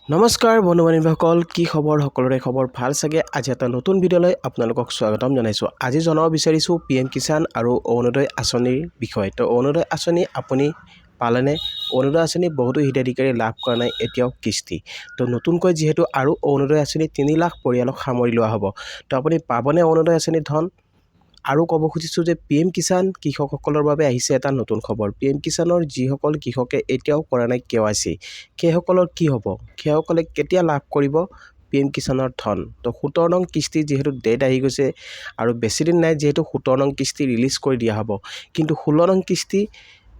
নমস্কাৰ বন্ধু বান্ধৱীসকল, কি খবৰ? সকলোৰে খবৰ ভাল চাগে। আজি এটা নতুন ভিডিঅ'লৈ আপোনালোকক স্বাগতম জনাইছোঁ। আজি জনাব বিচাৰিছোঁ PM কিষাণ আৰু অৰুণোদয় আঁচনিৰ বিষয়ে। তো অৰুণোদয় আঁচনি আপুনি পালেনে? অৰুণোদয় আঁচনি বহুতো হিতাধিকাৰী লাভ কৰা নাই এতিয়াও কিস্তি। তো নতুনকৈ যিহেতু আৰু অৰুণোদয় আঁচনি 3 লাখ পৰিয়ালক সামৰি লোৱা হ'ব। তো আপুনি পাবনে অৰুণোদয় আঁচনিৰ ধন? আৰু ক'ব খুজিছোঁ যে PM কিষাণ কৃষকসকলৰ বাবে আহিছে এটা নতুন খবৰ। PM কিষাণৰ যিসকল কৃষকে এতিয়াও কৰা নাই KYC, সেইসকলৰ কি হ'ব? সেইসকলে কেতিয়া লাভ কৰিব PM কিষাণৰ ধন? তো 17 নং কিস্তি যিহেতু ডেট আহি গৈছে আৰু বেছিদিন নাই, যিহেতু 17 নং কিস্তি ৰিলিজ কৰি দিয়া হ'ব। কিন্তু 16 নং কিস্তি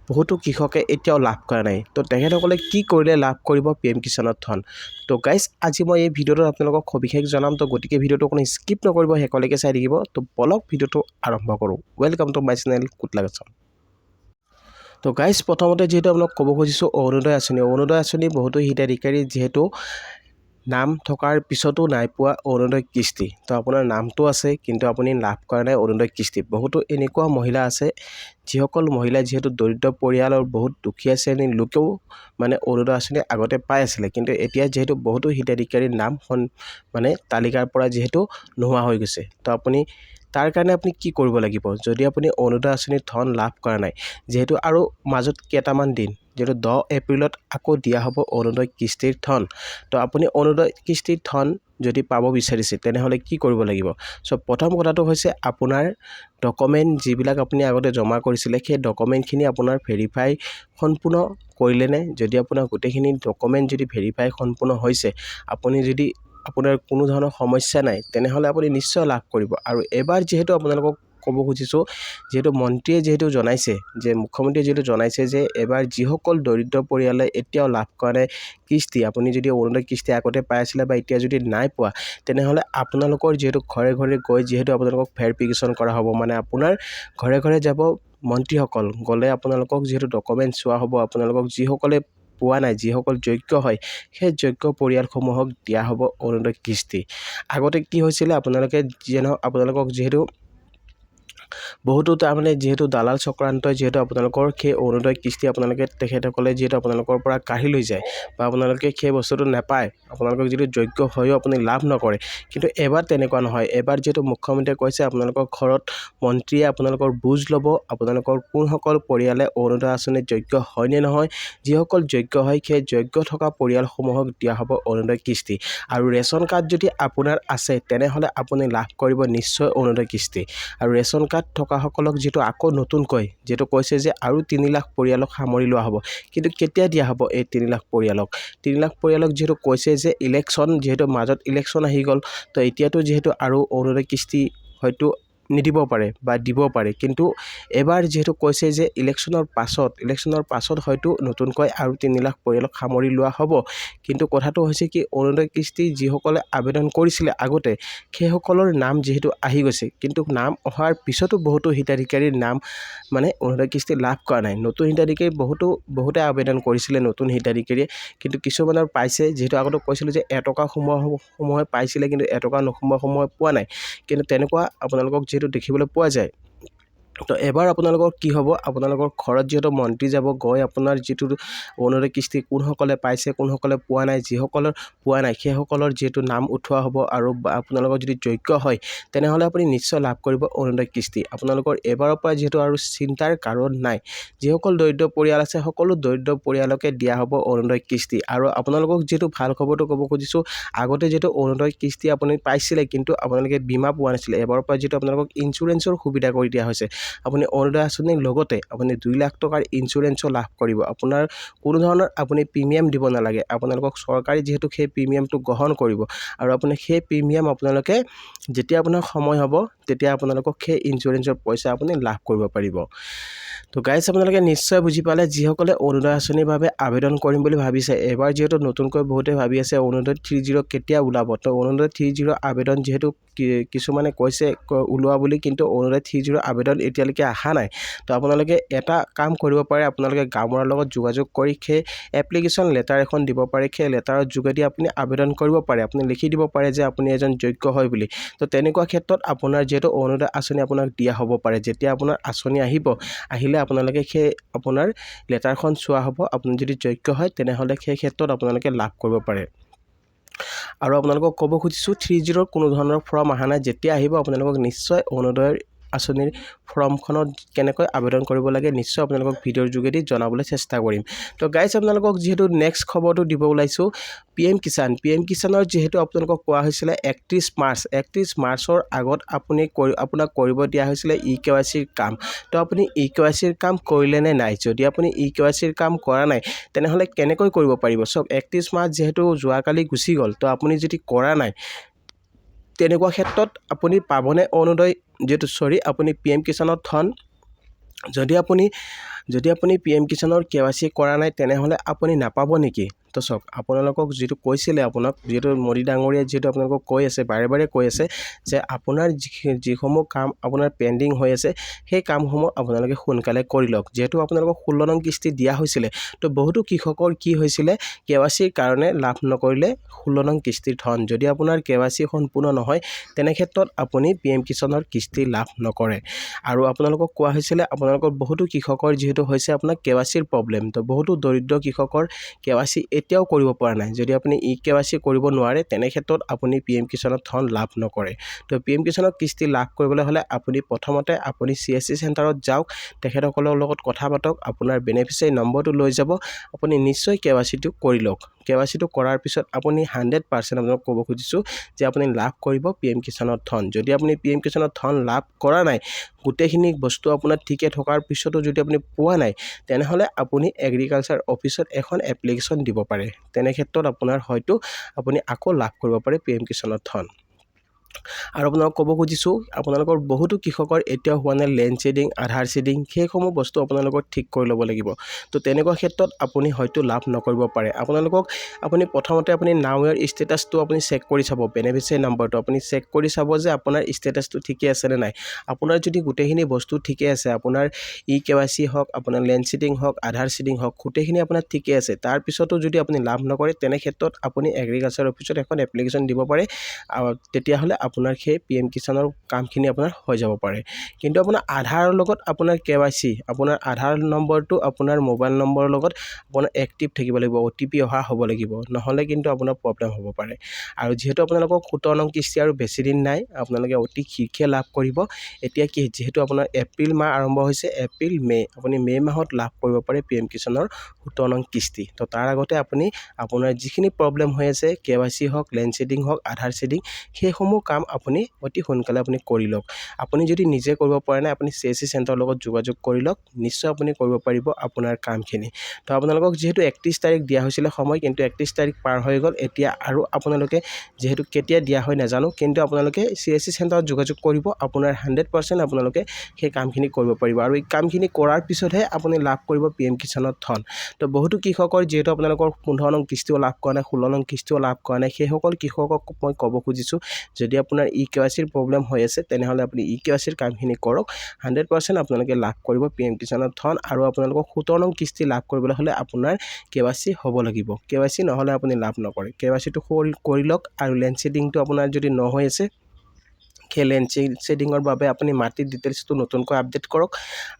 বহুতো কৃষকে এতিয়াও লাভ কৰা নাই। তো তেখেতসকলে কি কৰিলে লাভ কৰিব PM কিষাণৰ ধন? তো গাইজ, আজি মই এই ভিডিঅ'টোত আপোনালোকক সবিশেষ জনাম। তো গতিকে ভিডিঅ'টো কোনো স্কিপ নকৰিব, শেষলৈকে চাই থাকিব। তো বলক ভিডিঅ'টো আৰম্ভ কৰোঁ। ৱেলকাম টু মাই চেনেল কুটলাগাছন। তো গাইজ, প্ৰথমতে যিহেতু আপোনাক ক'ব খুজিছোঁ অৰুণোদয় আঁচনি বহুতো হিতাধিকাৰী যিহেতু নাম থকাৰ পিছতো নাই পোৱা অৰুণোদয় কিস্তি। তো আপোনাৰ নামটো আছে কিন্তু আপুনি লাভ কৰা নাই অৰুণোদয় কিস্তি। বহুতো এনেকুৱা মহিলা আছে যিসকল মহিলা যিহেতু দৰিদ্ৰ পৰিয়ালৰ বহুত দুখীয়া শ্ৰেণীৰ লোকেও মানে অৰুণোদয় আঁচনি আগতে পাই আছিলে, কিন্তু এতিয়া যিহেতু বহুতো হিতাধিকাৰীৰ নাম মানে তালিকাৰ পৰা যিহেতু নোহোৱা হৈ গৈছে। তো আপুনি তাৰ কাৰণে আপুনি কি কৰিব লাগিব? যদি আপুনি অৰুণোদয় আঁচনিৰ ধন লাভ কৰা নাই, যিহেতু আৰু মাজত কেইটামান দিন, যিহেতু 10 এপ্ৰিলত আকৌ দিয়া হ'ব অৰুণোদয় কিস্তিৰ ধন। তো আপুনি অৰুণোদয় কিস্তিৰ ধন যদি পাব বিচাৰিছে তেনেহ'লে কি কৰিব লাগিব? প্ৰথম কথাটো হৈছে আপোনাৰ ডকুমেণ্ট যিবিলাক আপুনি আগতে জমা কৰিছিলে, সেই ডকুমেণ্টখিনি আপোনাৰ ভেৰিফাই সম্পূৰ্ণ কৰিলেনে? যদি আপোনাৰ গোটেইখিনি ডকুমেণ্ট যদি ভেৰিফাই সম্পূৰ্ণ হৈছে, আপুনি যদি আপোনাৰ কোনো ধৰণৰ সমস্যা নাই, তেনেহ'লে আপুনি নিশ্চয় লাভ কৰিব। আৰু এবাৰ যিহেতু আপোনালোকক ক'ব খুজিছোঁ, যিহেতু মন্ত্ৰীয়ে যিহেতু জনাইছে যে মুখ্যমন্ত্ৰীয়ে যিহেতু জনাইছে যে এবাৰ যিসকল দৰিদ্ৰ পৰিয়ালে এতিয়াও লাভ কৰা নাই কিস্তি, আপুনি যদি অৰুণোদয় কিস্তি আগতে পাই আছিলে বা এতিয়া যদি নাই পোৱা, তেনেহ'লে আপোনালোকৰ যিহেতু ঘৰে ঘৰে গৈ যিহেতু আপোনালোকক ভেৰিফিকেশ্যন কৰা হ'ব, মানে আপোনাৰ ঘৰে ঘৰে যাব মন্ত্ৰীসকল, গ'লে আপোনালোকক যিহেতু ডকুমেণ্ট চোৱা হ'ব, আপোনালোকক যিসকলে পোৱা নাই, যিসকল যোগ্য হয়, সেই যোগ্য পৰিয়ালসমূহক দিয়া হ'ব অৰুণোদয় কিস্তি। আগতে কি হৈছিলে, আপোনালোকে যিয়ে নহওক আপোনালোকক যিহেতু বহুতো তাৰমানে যিহেতু দালাল চক্ৰান্তই যিহেতু আপোনালোকৰ সেই অৰুণোদয় কিস্তি আপোনালোকে তেখেতসকলে যিহেতু আপোনালোকৰ পৰা কাঢ়ি লৈ যায় বা আপোনালোকে সেই বস্তুটো নাপায়, আপোনালোকক যিটো যোগ্য হৈও আপুনি লাভ নকৰে। কিন্তু এবাৰ তেনেকুৱা নহয়। এবাৰ যিহেতু মুখ্যমন্ত্ৰীয়ে কৈছে আপোনালোকৰ ঘৰত মন্ত্ৰীয়ে আপোনালোকৰ বুজ ল'ব, আপোনালোকৰ কোনসকল পৰিয়ালে অৰুণোদয় আঁচনিৰ যোগ্য হয়নে নহয়। যিসকল যোগ্য হয়, সেই যোগ্য থকা পৰিয়ালসমূহক দিয়া হ'ব অৰুণোদয় কিস্তি। আৰু ৰেচন কাৰ্ড যদি আপোনাৰ আছে, তেনেহ'লে আপুনি লাভ কৰিব নিশ্চয় অৰুণোদয় কিস্তি। আৰু ৰেচন কাৰ্ড থকাসকলক যিটো আকৌ নতুনকৈ যিটো কৈছে যে আৰু 3 লাখ পৰিয়ালক সামৰি লোৱা হ'ব, কিন্তু কেতিয়া দিয়া হ'ব এই 3 লাখ পৰিয়ালক? 3 লাখ পৰিয়ালক যিহেতু কৈছে যে ইলেকশ্যন, যিহেতু মাজত ইলেকশ্যন আহি গ'ল, তো এতিয়াতো যিহেতু আৰু অৰুণোদয় কিস্তি হয়তো নিদিব পাৰে বা দিব পাৰে, কিন্তু এবাৰ যিহেতু কৈছে যে ইলেকশ্যনৰ পাছত হয়তো নতুনকৈ আৰু 3 লাখ পৰিয়ালক সামৰি লোৱা হ'ব। কিন্তু কথাটো হৈছে কি, অৰুণোদয় কিস্তি যিসকলে আবেদন কৰিছিলে আগতে, সেইসকলৰ নাম যিহেতু আহি গৈছে, কিন্তু নাম অহাৰ পিছতো বহুতো হিতাধিকাৰীৰ নাম মানে অৰুণোদয় কিস্তি লাভ কৰা নাই। নতুন হিতাধিকাৰী বহুতে আবেদন কৰিছিলে, নতুন হিতাধিকাৰীয়ে, কিন্তু কিছুমানৰ পাইছে। যিহেতু আগতে কৈছিলোঁ যে এটকা সোমোৱা পাইছিলে, কিন্তু এটকা নোসোমোৱা পোৱা নাই, কিন্তু তেনেকুৱা আপোনালোকক যিহেতু দেখিবলৈ পোৱা যায়। তো এবাৰ আপোনালোকৰ কি হ'ব, আপোনালোকৰ ঘৰত যিহেতু মন্ত্ৰী যাব, গৈ আপোনাৰ যিটো অৰুণোদয় কিস্তি কোনসকলে পাইছে, কোনসকলে পোৱা নাই, যিসকলৰ পোৱা নাই সেইসকলৰ যিহেতু নাম উঠোৱা হ'ব। আৰু আপোনালোকৰ যদি যোগ্য হয়, তেনেহ'লে আপুনি নিশ্চয় লাভ কৰিব অৰুণোদয় কিস্তি। আপোনালোকৰ এবাৰৰ পৰা যিহেতু আৰু চিন্তাৰ কাৰণ নাই। যিসকল দৰিদ্ৰ পৰিয়াল আছে, সকলো দৰিদ্ৰ পৰিয়ালকে দিয়া হ'ব অৰুণোদয় কিস্তি। আৰু আপোনালোকক যিহেতু ভাল খবৰটো ক'ব খুজিছোঁ, আগতে যিহেতু অৰুণোদয় কিস্তি আপুনি পাইছিলে, কিন্তু আপোনালোকে বীমা পোৱা নাছিলে। এবাৰৰ পৰা যিহেতু আপোনালোকক ইঞ্চুৰেঞ্চৰ সুবিধা কৰি দিয়া হৈছে। আপুনি অৰুণোদয় আঁচনিৰ লগতে আপুনি 2 লাখ টকাৰ ইঞ্চুৰেঞ্চো লাভ কৰিব। আপোনাৰ কোনো ধৰণৰ আপুনি প্ৰিমিয়াম দিব নালাগে। আপোনালোকক চৰকাৰে যিহেতু সেই প্ৰিমিয়ামটো গ্ৰহণ কৰিব, আৰু আপুনি সেই প্ৰিমিয়াম আপোনালোকে যেতিয়া আপোনাৰ সময় হ'ব, তেতিয়া আপোনালোকক সেই ইঞ্চুৰেঞ্চৰ পইচা আপুনি লাভ কৰিব পাৰিব। তো গাইজ, আপোনালোকে নিশ্চয় বুজি পালে। যিসকলে অৰুণোদয় আঁচনিৰ বাবে আবেদন কৰিম বুলি ভাবিছে, এবাৰ যিহেতু নতুনকৈ বহুতে ভাবি আছে অৰুণোদয় 30 কেতিয়া ওলাব। তো অৰুণোদয় 30 আবেদন যিহেতু কিছুমানে কৈছে ওলোৱা বুলি, কিন্তু অৰুণোদয় 30 আবেদন এতিয়ালৈকে অহা নাই। তো আপোনালোকে এটা কাম কৰিব পাৰে, আপোনালোকে গাঁওবুঢ়াৰ লগত যোগাযোগ কৰি সেই এপ্লিকেশ্যন লেটাৰ এখন দিব পাৰে। সেই লেটাৰৰ যোগেদি আপুনি আবেদন কৰিব পাৰে। আপুনি লিখি দিব পাৰে যে আপুনি এজন যোগ্য হয় বুলি। তো তেনেকুৱা ক্ষেত্ৰত আপোনাৰ যিহেতু অৰুণোদয় আঁচনি আপোনাক দিয়া হ'ব পাৰে। যেতিয়া আপোনাৰ আঁচনি আহিলে আপোনালোকে সেই আপোনাৰ লেটাৰখন চোৱা হ'ব। আপুনি যদি যোগ্য হয়, তেনেহ'লে সেই ক্ষেত্ৰত আপোনালোকে লাভ কৰিব পাৰে। আৰু আপোনালোকক ক'ব খুজিছোঁ 30ৰ কোনো ধৰণৰ ফৰ্ম অহা নাই যেতিয়া আহিব আপোনালোকক নিশ্চয় অৰুণোদয় আঁচনিৰ ফৰ্মখনত কেনেকৈ আবেদন কৰিব লাগে নিশ্চয় আপোনালোকক ভিডিঅ'ৰ যোগেদি জনাবলৈ চেষ্টা কৰিম তো গাইজ আপোনালোকক যিহেতু নেক্সট খবৰটো দিব ওলাইছোঁ PM কিষাণৰ যিহেতু আপোনালোকক কোৱা হৈছিলে 31 মাৰ্চৰ আগত আপোনাক কৰিব দিয়া হৈছিলে EKYCৰ কাম তো আপুনি EKYCৰ কাম কৰিলে নে নাই যদি আপুনি EKYCৰ কাম কৰা নাই তেনেহ'লে কেনেকৈ কৰিব পাৰিব চব 31 মাৰ্চ যিহেতু যোৱাকালি গুচি গ'ল তো আপুনি যদি কৰা নাই তেনেকুৱা ক্ষেত্ৰত আপুনি পাবনে অৰুণোদয় যেটো আপুনি PM কিষাণৰ ধন যদি আপুনি PM কিষাণৰ KYC কৰা নাই তেনেহ'লে আপুনি নাপাব নেকি তো চক আপোনালোকক যেটো কৈছিলে আপোনাক যেটো মৰি ডাঙৰীয়া যেটো আপোনালোকক কৈ আছে বাৰে কৈ আছে যে আপোনাৰ যিসমূহ কাম আপোনাৰ পেন্ডিং হৈ আছে সেই কামসমূহ আপোনালোকে সোনকালে কৰি লওক যেটো আপোনালোকক 16 নং কিস্তি দিয়া হৈছিলে তো বহুতো কৃষকৰ কি হৈছিলে KYCৰ কাৰণে লাভ নকৰিলে 16 নং কিস্তিৰ ধন যদি আপোনাৰ KYC সম্পূৰ্ণ নহয় তেনে ক্ষেত্ৰত আপুনি PM কিষাণৰ কিস্তি লাভ নকৰে আৰু আপোনালোকক কোৱা হৈছিলে আপোনালোকৰ বহুতো কৃষকৰ যেহেতু হৈছে আপোনাৰ KYCৰ প্ৰবলেম তো বহুতো দৰিদ্ৰ কৃষকৰ KYC এতিয়াও কৰিব পৰা নাই যদি আপুনি EKYC কৰিব নোৱাৰে তেনে ক্ষেত্ৰত আপুনি PM কিষাণৰ ধন লাভ নকৰে তো PM কিষাণৰ কিস্তি লাভ কৰিবলৈ হলে আপুনি প্ৰথমতে আপুনি CSC চেণ্টাৰত যাওক তেখেতসকলৰ লগত কথা পাতক আপোনাৰ বেনিফিচিয়াৰী নম্বৰটো লৈ যাব আপুনি নিশ্চয় KYCটো কৰি লওক KYCটো কৰাৰ পিছত আপুনি 100% আপোনাক ক'ব খুজিছোঁ যে আপুনি লাভ কৰিব PM কিষাণৰ ধন যদি আপুনি PM কিষাণৰ ধন লাভ কৰা নাই গোটেইখিনি বস্তু আপোনাৰ ঠিকে থকাৰ পিছতো যদি আপুনি পোৱা নাই তেনেহ'লে আপুনি এগ্ৰিকালচাৰ অফিচত এখন এপ্লিকেশ্যন দিব পাৰে তেনে ক্ষেত্ৰত আপোনাৰ হয়তো আপুনি আকৌ লাভ কৰিব পাৰে PM কিষাণৰ ধন আৰু আপোনাক ক'ব খুজিছোঁ আপোনালোকৰ বহুতো কৃষকৰ এতিয়াও হোৱা নাই লেণ্ড শেডিং আধাৰ শেডিং সেইসমূহ বস্তু আপোনালোকৰ ঠিক কৰি ল'ব লাগিব তো তেনেকুৱা ক্ষেত্ৰত আপুনি হয়তো লাভ নকৰিব পাৰে আপুনি প্ৰথমতে আপুনি নাও ইয়াৰ ষ্টেটাছটো আপুনি চেক কৰি চাব বেনিফিচিয়াৰী নম্বৰটো আপুনি চেক কৰি চাব যে আপোনাৰ ষ্টেটাছটো ঠিকে আছে নে নাই আপোনাৰ যদি গোটেইখিনি বস্তু ঠিকে আছে আপোনাৰ EKYC হওক আপোনাৰ লেণ্ড শেডিং হওক আধাৰ শেডিং হওক গোটেইখিনি আপোনাৰ ঠিকে আছে তাৰ পিছতো যদি আপুনি লাভ নকৰে তেনে ক্ষেত্ৰত আপুনি এগ্ৰিকালচাৰ অফিচত এখন এপ্লিকেশ্যন দিব পাৰে তেতিয়াহ'লে আপোনাৰ সেই PM কিষাণৰ কামখিনি আপোনাৰ হৈ যাব পাৰে কিন্তু আপোনাৰ আধাৰৰ লগত আপোনাৰ KYC আপোনাৰ আধাৰ নম্বৰটো আপোনাৰ মোবাইল নম্বৰৰ লগত আপোনাৰ এক্টিভ থাকিব লাগিব OTP অহা হ'ব লাগিব নহ'লে কিন্তু আপোনাৰ প্ৰবলেম হ'ব পাৰে আৰু যেহেতু আপোনালোকক 17 নং কিস্তি আৰু বেছি দিন নাই আপোনালোকে অতি শীঘ্ৰে লাভ কৰিব এতিয়া কি যেহেতু আপোনাৰ এপ্ৰিল মাহ আৰম্ভ হৈছে এপ্ৰিল মে আপুনি মে মাহত লাভ কৰিব পাৰে PM কিষাণৰ 17 নং কিস্তি তো তাৰ আগতে আপুনি আপোনাৰ যিখিনি প্ৰবলেম হৈ আছে KYC হওক লেণ্ড শেডিং হওক আধাৰ শেডিং সেইসমূহ কাম আপুনি অতি সোনকালে আপুনি কৰি লওক আপুনি যদি নিজে কৰিব পৰা নাই আপুনি CSC চেণ্টাৰৰ লগত যোগাযোগ কৰি লওক নিশ্চয় আপুনি কৰিব পাৰিব আপোনাৰ কামখিনি তো আপোনালোকক যেহেতু 31 তাৰিখ দিয়া হৈছিলে সময় কিন্তু 31 তাৰিখ পাৰ হৈ গ'ল এতিয়া আৰু আপোনালোকে যেহেতু কেতিয়া দিয়া হয় নাজানো কিন্তু আপোনালোকে CSC চেণ্টাৰত যোগাযোগ কৰিব আপোনাৰ 100% আপোনালোকে সেই কামখিনি কৰিব পাৰিব আৰু এই কামখিনি কৰাৰ পিছতহে আপুনি লাভ কৰিব PM কিষাণৰ ধন তো বহুতো কৃষকৰ যেহেতু আপোনালোকৰ 15 নং কিস্তিও লাভ কৰা নাই 16 নং কিস্তিও লাভ কৰা নাই সেইসকল কৃষকক মই ক'ব খুজিছোঁ যদি আপোনাৰ EKYCৰ প্ৰবলেম হৈ আছে তেনেহ'লে আপুনি EKYCৰ কামখিনি কৰক 100% আপোনালোকে লাভ কৰিব PM কিষাণৰ ধন আৰু আপোনালোকক 17 নং কিস্তি লাভ কৰিবলৈ হ'লে আপোনাৰ KYC হ'ব লাগিব KYC নহ'লে আপুনি লাভ নকৰে KYCটো কৰি লওক আৰু লেণ্ড শেডিংটো আপোনাৰ যদি নহৈ আছে সেই লেণ্ড শেডিঙৰ বাবে আপুনি মাটিৰ ডিটেইলছটো নতুনকৈ আপডেট কৰক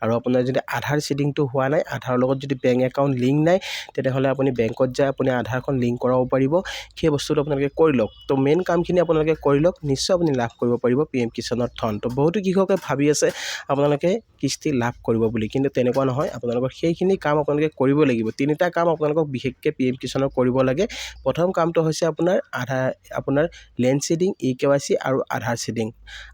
আৰু আপোনাৰ যদি আধাৰ শেডিংটো হোৱা নাই আধাৰৰ লগত যদি বেংক একাউণ্ট লিংক নাই তেনেহ'লে আপুনি বেংকত যায় আপুনি আধাৰখন লিংক কৰাব পাৰিব সেই বস্তুটো আপোনালোকে কৰি লওক তো মেইন কামখিনি আপোনালোকে কৰি লওক নিশ্চয় আপুনি লাভ কৰিব পাৰিব PM কিষাণৰ ধন তো বহুতো কৃষকে ভাবি আছে আপোনালোকে কিস্তি লাভ কৰিব বুলি কিন্তু তেনেকুৱা নহয় আপোনালোকৰ সেইখিনি কাম আপোনালোকে কৰিব লাগিব তিনিটা কাম আপোনালোকক বিশেষকৈ PM কিষাণৰ কৰিব লাগে প্ৰথম কামটো হৈছে আপোনাৰ লেণ্ড শেডিং EKYC আৰু আধাৰ শেডিং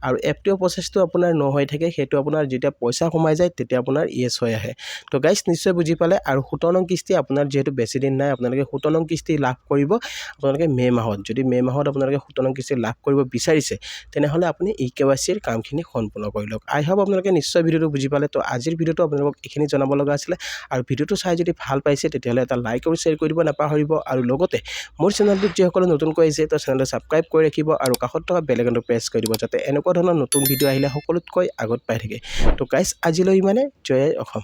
আৰু FTO প্ৰচেছটো আপোনাৰ হৈ থাকে সেইটো আপোনাৰ যেতিয়া পইচা সোমাই যায় তেতিয়া আপোনাৰ ইয়েছ হৈ আহে তো গাইজ নিশ্চয় বুজি পালে আৰু 17 নং কিস্তি আপোনাৰ যেহেতু বেছি দিন নাই আপোনালোকে 17 নং কিস্তি লাভ কৰিব আপোনালোকে মে মাহত যদি মে মাহত আপোনালোকে 17 নং কিস্তি লাভ কৰিব বিচাৰিছে তেনেহ'লে আপুনি EKYCৰ কামখিনি সম্পূৰ্ণ কৰি লওক আই হোপ আপোনালোকে নিশ্চয় ভিডিঅ'টো বুজি পালে তো আজিৰ ভিডিঅ'টো আপোনালোকক এইখিনি জনাব লগা আছিলে আৰু ভিডিঅ'টো চাই যদি ভাল পাইছে তেতিয়াহ'লে এটা লাইক আৰু শ্বেয়াৰ কৰি দিব নাপাহৰিব আৰু লগতে মোৰ চেনেলটোত যিসকলে নতুনকৈ আহিছে তো চেনেলটো ছাবস্ক্ৰাইব কৰি ৰাখিব আৰু কাষত থকা বেল আইকনটো প্ৰেছ কৰি দিব যাতে এনেকুৱা ধৰণৰ নতুন ভিডিঅ' আহিলে সকলোতকৈ আগত পাই থাকে তো গাইজ আজিলৈ ইমানে জয় অসম।